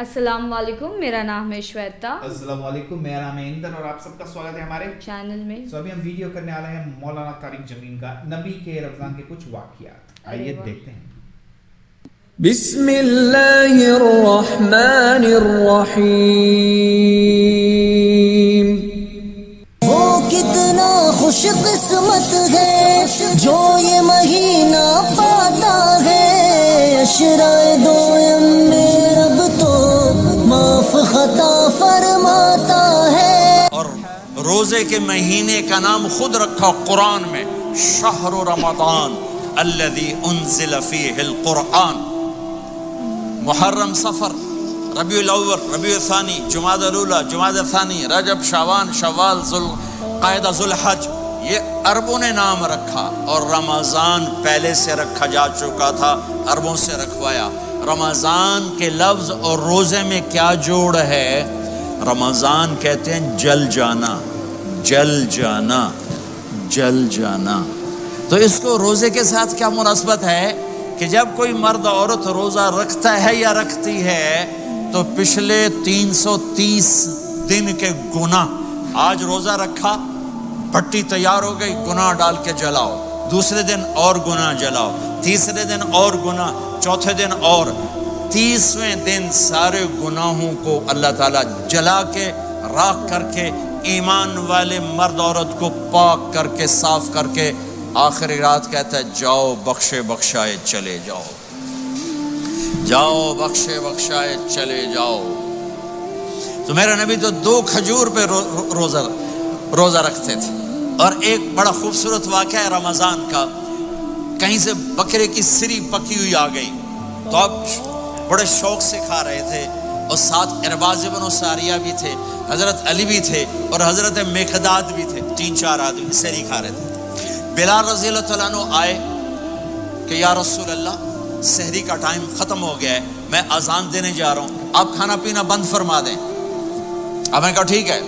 السلام علیکم، میرا نام ہے شویتا۔ السلام علیکم، میرا نام ہے اندر اور آپ سب کا سواگت ہے ہمارے چینل میں۔ ابھی ہم ویڈیو کرنے والے ہیں مولانا طارق جمیل کا نبی کے رمضان کے کچھ واقعات، آئیے دیکھتے ہیں۔ بسم اللہ الرحمن الرحیم۔ وہ کتنا خوش قسمت ہے جو یہ مہینہ پاتا ہے، عشرۂ دوم میں رب تو معاف خطا فرماتا ہے۔ اور روزے کے مہینے کا نام خود رکھا قرآن میں، شہر رمضان الذی انزل فیہ القرآن۔ محرم، صفر، ربیع الاول، ربیع الثانی، جمادی الاولی، جمادی الثانی، رجب، شعبان، شوال، ذوالقعدہ، ذوالحج، یہ عربوں نے نام رکھا، اور رمضان پہلے سے رکھا جا چکا تھا، عربوں سے رکھوایا۔ رمضان کے لفظ اور روزے میں کیا جوڑ ہے؟ رمضان کہتے ہیں جل جانا، جل جانا، جل جانا۔ تو اس کو روزے کے ساتھ کیا مناسبت ہے کہ جب کوئی مرد عورت روزہ رکھتا ہے یا رکھتی ہے تو پچھلے 330 دن کے گناہ، آج روزہ رکھا، پٹی تیار ہو گئی، گناہ ڈال کے جلاؤ، دوسرے دن اور گناہ جلاؤ، تیسرے دن اور گناہ، چوتھے دن اور، 30ویں دن سارے گناہوں کو اللہ تعالیٰ جلا کے، راکھ کر کے، ایمان والے مرد عورت کو پاک کر کے، صاف کر کے، آخری رات کہتا ہے جاؤ بخشے بخشائے چلے جاؤ، جاؤ بخشے بخشائے چلے جاؤ۔ تو میرا نبی تو 2 کھجور پہ روزہ رکھتے تھے۔ اور ایک بڑا خوبصورت واقعہ ہے رمضان کا، کہیں سے بکرے کی سری پکی ہوئی آ گئی تو اب بڑے شوق سے کھا رہے تھے، اور ساتھ ارباز بن ساریہ بھی تھے، حضرت علی بھی تھے، اور حضرت مقداد بھی تھے، 3-4 آدمی سری کھا رہے تھے۔ بلال رضی اللہ تعالیٰ عنہ آئے کہ یا رسول اللہ، سحری کا ٹائم ختم ہو گیا ہے، میں اذان دینے جا رہا ہوں، آپ کھانا پینا بند فرما دیں۔ اب میں کہا ٹھیک ہے،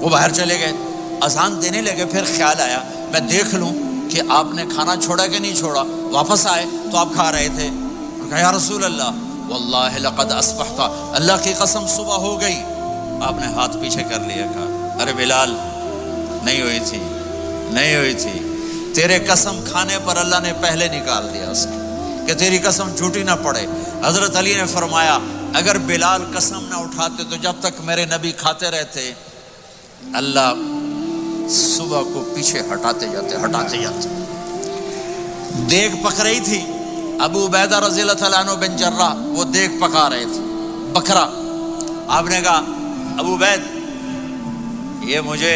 وہ باہر چلے گئے، اذان دینے لگے، پھر خیال آیا میں دیکھ لوں کہ آپ نے کھانا چھوڑا کہ نہیں چھوڑا۔ واپس آئے تو آپ کھا رہے تھے، کہا یا رسول اللہ واللہ لقد اصبحت، اللہ کی قسم صبح ہو گئی۔ آپ نے ہاتھ پیچھے کر لیا، کہا ارے بلال نہیں ہوئی تھی، نہیں ہوئی تھی، تیرے قسم کھانے پر اللہ نے پہلے نکال دیا اس کی، کہ تیری قسم جھوٹی نہ پڑے۔ حضرت علی نے فرمایا اگر بلال قسم نہ اٹھاتے تو جب تک میرے نبی کھاتے رہتے، اللہ صبح کو پیچھے ہٹاتے جاتے۔ دیگ پک رہی تھی، ابو عبیدہ رضی اللہ تعالیٰ عنہ بن جراح وہ دیگ پکا رہے تھے، بکرا۔ آپ نے کہا ابو عبید یہ مجھے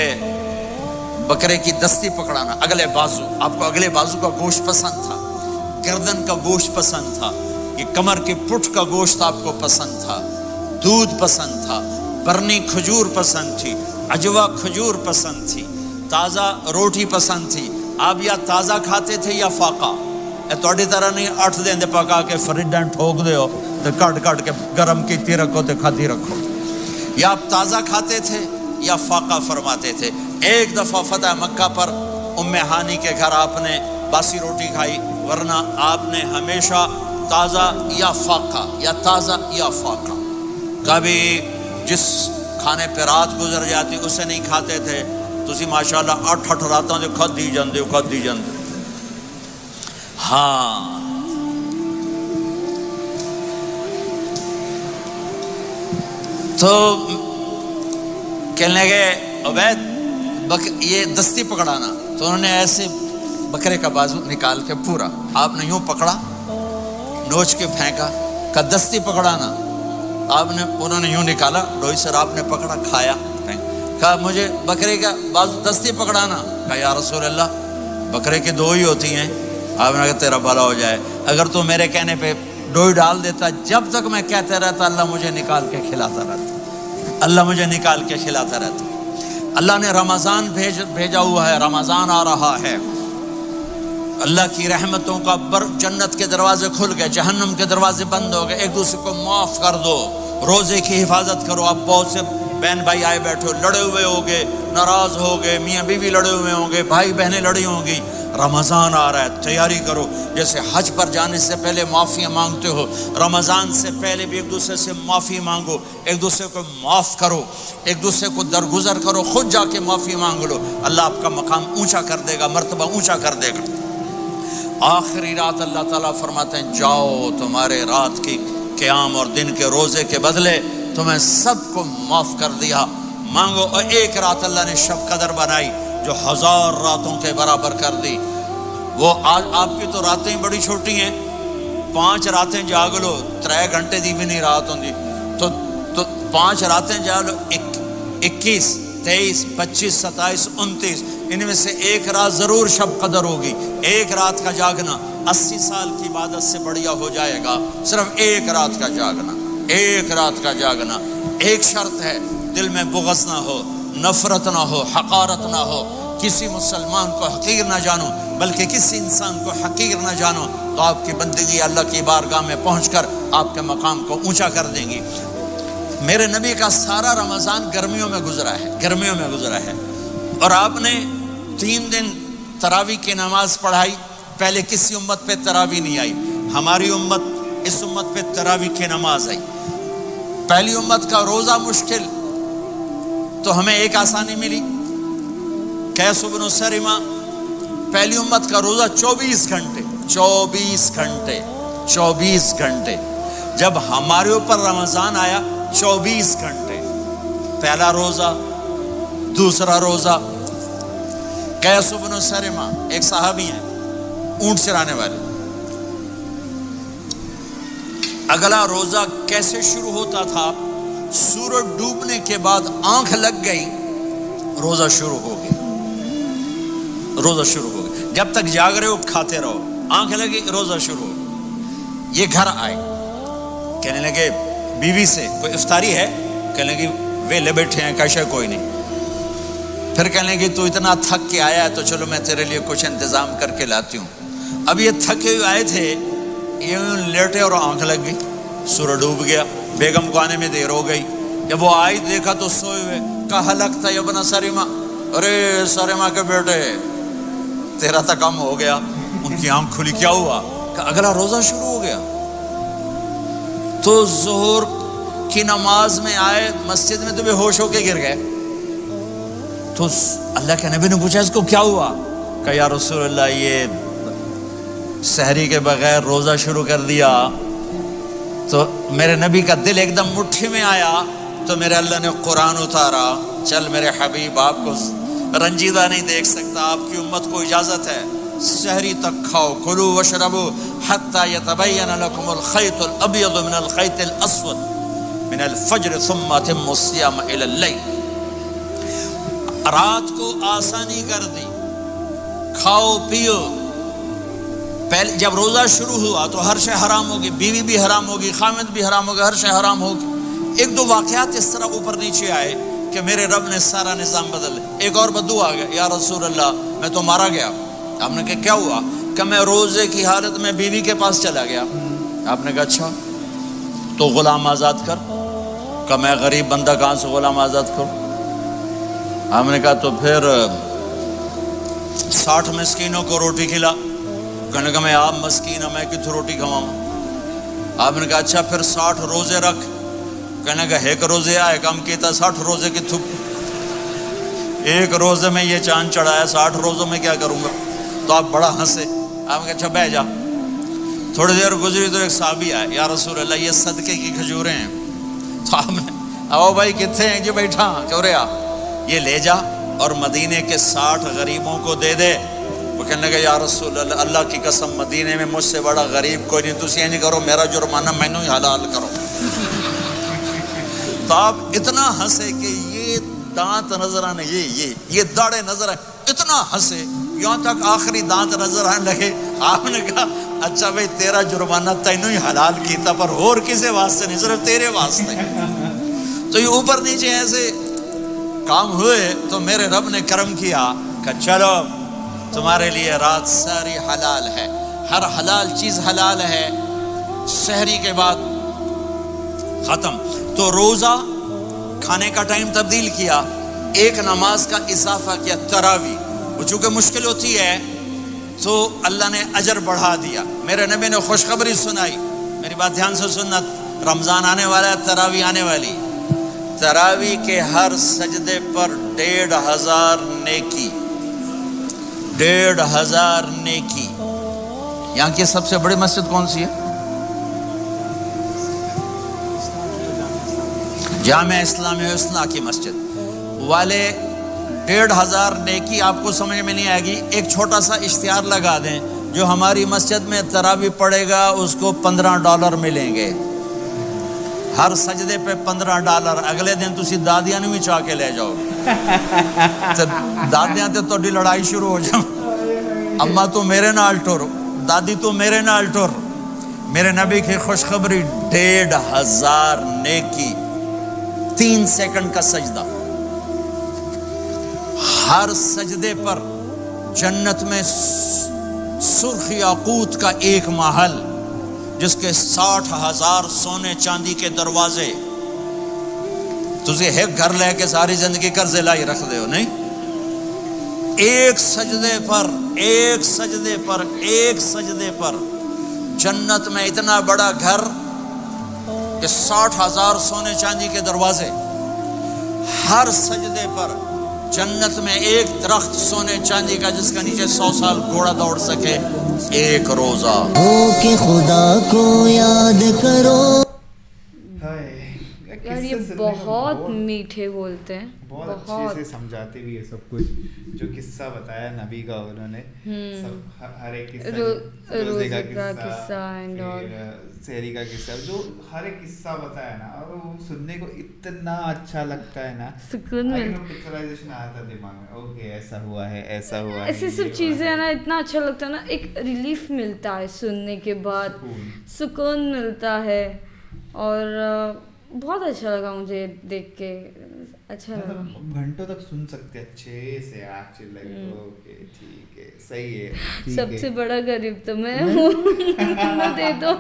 بکرے کی دستی پکڑانا، اگلے بازو، آپ کو اگلے بازو کا گوشت پسند تھا، گردن کا گوشت پسند تھا، یہ کمر کے پٹھ کا گوشت آپ کو پسند تھا، دودھ پسند تھا، برنی کھجور پسند تھی، عجوا کھجور پسند تھی، تازہ روٹی پسند تھی۔ آپ یا تازہ کھاتے تھے یا فاقہ، تھوڑی طرح نہیں 8 دن دے پکا کے فریڈاں ٹھوک دے ہو تو کٹ کے گرم کیتی رکھو تو کھاتی رکھو، یا آپ تازہ کھاتے تھے یا فاقہ فرماتے تھے۔ ایک دفعہ فتح مکہ پر ام ہانی کے گھر آپ نے باسی روٹی کھائی، ورنہ آپ نے ہمیشہ تازہ یا فاقہ، یا تازہ یا فاقہ، کبھی جس کھانے پہ رات گزر جاتی اسے نہیں کھاتے تھے۔ تسی ماشاءاللہ 8 راتوں جو کھدی جاندے ہو۔ ہاں تو کہنے لگے عبید یہ دستی پکڑانا، تو انہوں نے ایسے بکرے کا بازو نکال کے پورا آپ نے یوں پکڑا، نوچ کے پھینکا، کہا دستی پکڑانا، انہوں نے یوں نکالا، ڈوئی سر آپ نے پکڑا، کھایا، کہا مجھے بکرے کا بازو دستی پکڑانا، کہا یا رسول اللہ بکرے کی 2 ہی ہوتی ہیں۔ آپ نے کہا تیرا بھلا ہو جائے، اگر تو میرے کہنے پہ ڈوئی ڈال دیتا، جب تک میں کہتے رہتا اللہ مجھے نکال کے کھلاتا رہتا، اللہ مجھے نکال کے کھلاتا رہتا۔ اللہ نے رمضان بھیجا ہوا ہے، رمضان آ رہا ہے، اللہ کی رحمتوں کا جنت کے دروازے کھل گئے، جہنم کے دروازے بند ہو گئے، ایک دوسرے کو معاف کر دو، روزے کی حفاظت کرو۔ اب بہت سے بہن بھائی آئے بیٹھو، لڑے ہوئے ہوگے، ناراض ہوگے، میاں بیوی لڑے ہوئے ہوں گے، بھائی بہنیں لڑی ہوں گی، رمضان آ رہا ہے، تیاری کرو. جیسے حج پر جانے سے پہلے معافیاں مانگتے ہو، رمضان سے پہلے بھی ایک دوسرے سے معافی مانگو، ایک دوسرے کو معاف کرو، ایک دوسرے کو درگزر کرو، خود جا کے معافی مانگ لو. اللہ آپ کا مقام اونچا کر دے گا، مرتبہ اونچا کر دے گا. آخری رات اللہ تعالیٰ فرماتے ہیں جاؤ، تمہارے رات کی قیام اور دن کے روزے کے بدلے تمہیں سب کو معاف کر دیا. مانگو. اور ایک رات اللہ نے شب قدر بنائی جو 1000 راتوں کے برابر کر دی. وہ آج آپ کی تو راتیں بڑی چھوٹی ہیں، 5 راتیں جاگ لو، 3 گھنٹے دی بھی نہیں رات ہوندی، تو 5 راتیں جاگ لو، 21 23 25 27 29، ان میں سے ایک رات ضرور شب قدر ہوگی. ایک رات کا جاگنا 80 سال کی عبادت سے بڑھیا ہو جائے گا. صرف ایک رات کا جاگنا، ایک رات کا جاگنا. ایک شرط ہے، دل میں بغض نہ ہو، نفرت نہ ہو، حقارت نہ ہو، کسی مسلمان کو حقیر نہ جانو، بلکہ کسی انسان کو حقیر نہ جانو، تو آپ کی بندگی اللہ کی بارگاہ میں پہنچ کر آپ کے مقام کو اونچا کر دیں گی. میرے نبی کا سارا رمضان گرمیوں میں گزرا ہے، گرمیوں میں گزرا ہے. اور آپ نے 3 دن تراویح کی نماز پڑھائی. پہلے کسی امت پہ تراویح نہیں آئی، ہماری امت، اس امت پہ تراویح کی نماز آئی. پہلی امت کا روزہ مشکل، تو ہمیں ایک آسانی ملی. قیس بن سرمہ، پہلی امت کا روزہ 24 گھنٹے 24 گھنٹے 24 گھنٹے. جب ہمارے اوپر رمضان آیا 24 گھنٹے. پہلا روزہ، دوسرا روزہ. قیس بن سرمہ ایک صحابی ہیں، اونٹ چرانے والے. اگلا روزہ کیسے شروع ہوتا تھا؟ سورج ڈوبنے کے بعد آنکھ لگ گئی، روزہ شروع ہو گیا. روزہ شروع ہو گیا. جب تک جاگ رہے ہو کھاتے رہو، آنکھ لگی روزہ شروع ہو گیا. یہ گھر آئے، کہنے لگے بیوی سے کوئی افطاری ہے؟ کہنے لگے ویلے بیٹھے ہیں، کیسے کوئی نہیں. پھر کہنے لگے تو اتنا تھک کے آیا ہے تو چلو میں تیرے لیے کچھ انتظام کر کے لاتی ہوں. اب یہ تھکے ہوئے آئے تھے، یہ لیٹے اور آنکھ لگ گئی، سورج ڈوب گیا. بیگم کو آنے میں دیر ہو گئی. جب وہ آئی دیکھا تو سوئے ہوئے. کہا لگتا ہے ابن سرمہ، ارے سرمہ کے بیٹے تیرا تو کم ہو گیا. ان کی آنکھ کھلی، کیا ہوا؟ کہ اگلا روزہ شروع ہو گیا. تو ظہر کی نماز میں آئے مسجد میں تو بے ہوش ہو کے گر گئے. تو اللہ کے نبی نے پوچھا اس کو کیا ہوا؟ کہ یا رسول اللہ یہ سحری کے بغیر روزہ شروع کر دیا. تو میرے نبی کا دل ایک دم مٹھی میں آیا. تو میرے اللہ نے قرآن اتارا، چل میرے حبیب آپ کو رنجیدہ نہیں دیکھ سکتا، آپ کی امت کو اجازت ہے سحری تک کھاؤ، کلوا واشربوا حتی یتبین لکم الخیط الابیض من الخیط الاسود من الفجر ثم اتموا الصیام الی اللیل. رات کو آسانی کر دی، کھاؤ پیو. پہلے جب روزہ شروع ہوا تو ہر شے حرام ہوگی، بیوی بھی حرام ہوگی، خامد بھی حرام ہوگا، ہر شے حرام ہوگی. 1-2 واقعات اس طرح اوپر نیچے آئے کہ میرے رب نے سارا نظام بدل. ایک اور بدو آ گیا، یا رسول اللہ میں تو مارا گیا. آپ نے کہا کیا ہوا؟ کہ میں روزے کی حالت میں بیوی کے پاس چلا گیا. آپ نے کہا اچھا تو غلام آزاد کر. کہ میں غریب بندہ کہاں سے غلام آزاد کروں؟ آپ نے کہا تو پھر 60 مسکینوں کو روٹی کھلا. کہنے کا میں آپ مسکین ہوں، میں کتوں روٹی کھواؤں؟ آپ نے کہا اچھا پھر 60 روزے رکھ. کہنے کا ایک روزے آئے کم کیتا 60 روزے کی تھپ. ایک روزے میں یہ چاند چڑھایا، 60 روزوں میں کیا کروں گا؟ تو آپ بڑا ہنسے. آپ نے کہا اچھا بہ جا. تھوڑی دیر گزری تو ایک صحابی آئے، یا رسول اللہ یہ صدقے کی کھجوریں ہیں. تو آپ نے آؤ بھائی کتنے ہیں؟ جی بیٹھا. کیوں رہے آ یہ لے جا اور مدینے کے 60 غریبوں کو دے دے. وہ کہنے لگا یا رسول اللہ اللہ کی قسم مدینے میں مجھ سے بڑا غریب کوئی نہیں، تسی یہ نہیں کرو میرا جرمانہ مینوں ہی حلال کرو. تو آپ اتنا ہنسے کہ یہ دانت نظر آنے، یہ داڑے نظر آئے. اتنا ہنسے یہاں تک آخری دانت نظر آنے لگے. آپ نے کہا اچھا بھائی تیرا جرمانہ تینوں ہی حلال کیتا پر اور کسی واسطے نہیں، صرف تیرے واسطے. تو یہ اوپر نیچے ایسے کام ہوئے تو میرے رب نے کرم کیا کہ چلو تمہارے لیے رات ساری حلال ہے، ہر حلال چیز حلال ہے. سحری کے بعد ختم. تو روزہ کھانے کا ٹائم تبدیل کیا, ایک نماز کا اضافہ کیا, تراوی. وہ چونکہ مشکل ہوتی ہے تو اللہ نے اجر بڑھا دیا. میرے نبی نے خوشخبری سنائی, میری بات دھیان سے سننا, رمضان آنے والا ہے, تراوی آنے والی. تراوی کے ہر سجدے پر 1500 نیکی, 1500 نیکی. یہاں کی سب سے بڑی مسجد کون سی ہے؟ جامع اسلامی حسنہ کی مسجد والے. 1500 نیکی آپ کو سمجھ میں نہیں آئے گی. ایک چھوٹا سا اشتہار لگا دیں, جو ہماری مسجد میں تراوی پڑے گا اس کو $15 ملیں گے, ہر سجدے پہ $15. اگلے دن تسی دادیاں نو بھی چاہ کے لے جاؤ, دادیاں تے تہاڈی لڑائی شروع ہو جاؤ, اما تو میرے نال ٹر, دادی تو میرے نال ٹر. میرے نبی کی خوشخبری, 1500 نیکی, 3 سیکنڈ کا سجدہ. ہر سجدے پر جنت میں سرخ یاقوت کا ایک محل, جس کے 60,000 سونے چاندی کے دروازے. تجھے ایک گھر لے کے ساری زندگی قرضے لائی رکھ دے ہو نہیں. ایک سجدے پر, ایک سجدے پر, ایک سجدے پر جنت میں اتنا بڑا گھر کہ 60,000 سونے چاندی کے دروازے. ہر سجدے پر جنت میں ایک درخت سونے چاندی کا, جس کا نیچے 100 سال گھوڑا دوڑ سکے. ایک روزہ ہو کہ خدا کو یاد کرو. یار یہ بہت میٹھے بولتے ہیں, بہت اچھے سے سمجھاتے بھی ہے سب کچھ. جو قصہ بتایا نبی کا انہوں نے, سب ہر ایک قصہ, روزے کا قصہ, سحری کا قصہ, جو ہر ایک قصہ بتایا نا, اور وہ سننے کو اتنا اچھا لگتا ہے نا, سکون ملتا ہے. پکچرائزیشن آیا تھا دماغ میں, اوکے ایسا ہوا ہے, ایسا ہوا ہے, ایسی سب چیزیں نا, اتنا اچھا لگتا ہے نا, ایک ریلیف ملتا ہے سننے کے بعد, سکون ملتا ہے. اور بہت اچھا لگا مجھے دیکھ کے, اچھا لگا. گھنٹوں تک سن سکتے اچھے سے, ایکچولی اوکے ٹھیک ہے, صحیح ہے. سب سے بڑا غریب تو میں ہوں, دے دو.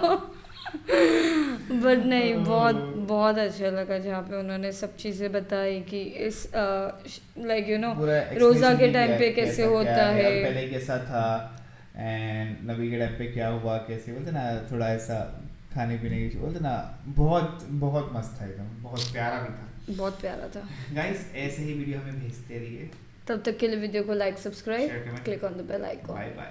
بٹ نہیں, بہت بہت اچھا لگا جہاں پہ انہوں نے سب چیزیں بتائی کہ اس لائک یو نو روزہ کے ٹائم پہ کیسے ہوتا ہے, پہلے کیسا تھا, اینڈ نبی کے ٹائم پہ کیا ہوا, کیسے بولتے نا, تھوڑا ایسا کھانے پینے کی بولتے نا, بہت بہت مست تھا, ایک دم بہت پیارا بھی تھا, بہت پیارا تھا. گائز ایسے ہی ویڈیو ہمیں بھیجتے رہیے. تب تک کے لیے ویڈیو کو like, subscribe, click on the bell icon. Bye bye.